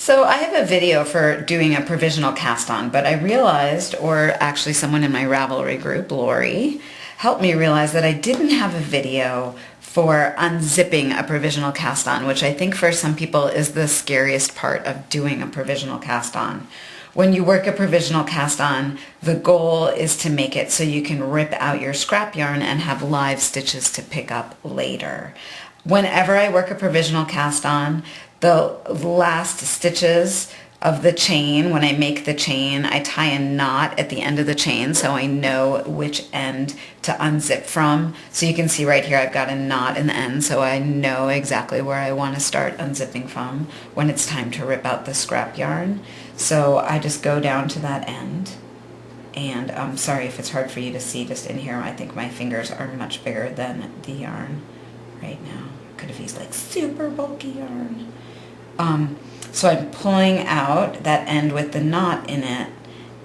So I have a video for doing a provisional cast on, but I realized, or actually someone in my Ravelry group, Lori, helped me realize that I didn't have a video for unzipping a provisional cast on, which I think for some people is the scariest part of doing a provisional cast on. When you work a provisional cast on, the goal is to make it so you can rip out your scrap yarn and have live stitches to pick up later. Whenever I work a provisional cast on, the last stitches of the chain, when I make the chain, I tie a knot at the end of the chain so I know which end to unzip from. So you can see right here I've got a knot in the end, so I know exactly where I want to start unzipping from when it's time to rip out the scrap yarn. So I just go down to that end, and I'm sorry if it's hard for you to see just in here. I think my fingers are much bigger than the yarn right now. Could have used like super bulky yarn. So I'm pulling out that end with the knot in it,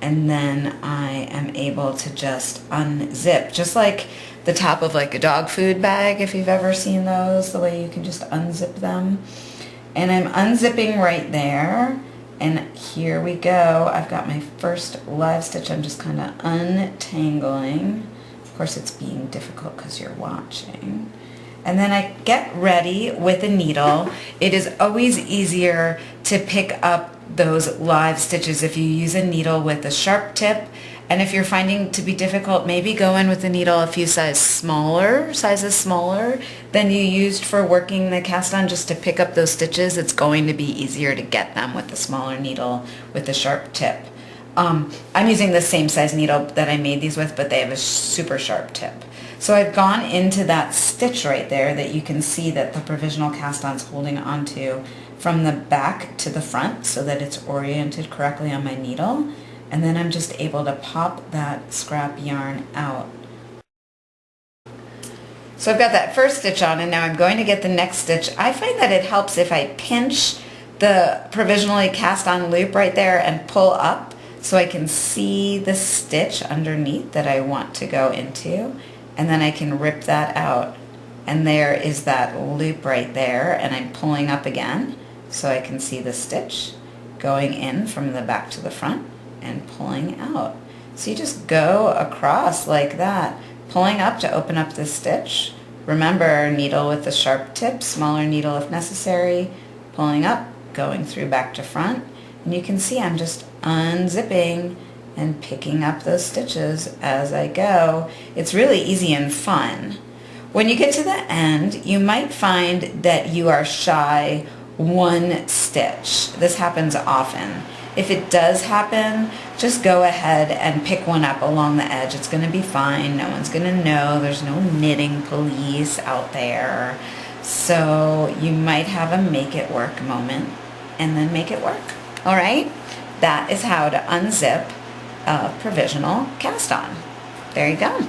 and then I am able to just unzip, just like the top of like a dog food bag, if you've ever seen those, the way you can just unzip them. And I'm unzipping right there, and here we go. I've got my first live stitch. I'm just kind of untangling. Of course it's being difficult because you're watching. And then I get ready with a needle. It is always easier to pick up those live stitches if you use a needle with a sharp tip. And if you're finding it to be difficult, maybe go in with a needle a few sizes smaller than you used for working the cast on, just to pick up those stitches. It's going to be easier to get them with the smaller needle with a sharp tip. I'm using the same size needle that I made these with, but they have a super sharp tip. So I've gone into that stitch right there that you can see that the provisional cast-on's holding onto from the back to the front so that it's oriented correctly on my needle. And then I'm just able to pop that scrap yarn out. So I've got that first stitch on, and now I'm going to get the next stitch. I find that it helps if I pinch the provisionally cast on loop right there and pull up so I can see the stitch underneath that I want to go into. And then I can rip that out, and there is that loop right there, and I'm pulling up again so I can see the stitch going in from the back to the front and pulling out. So you just go across like that, pulling up to open up the stitch. Remember, needle with the sharp tip, smaller needle if necessary, pulling up, going through back to front, and you can see I'm just unzipping and picking up those stitches as I go. It's really easy and fun. When you get to the end, you might find that you are shy one stitch. This happens often. If it does happen, just go ahead and pick one up along the edge. It's going to be fine. No one's going to know. There's no knitting police out there. So you might have a make it work moment and then make it work. All right? That is how to unzip a provisional cast on. There you go.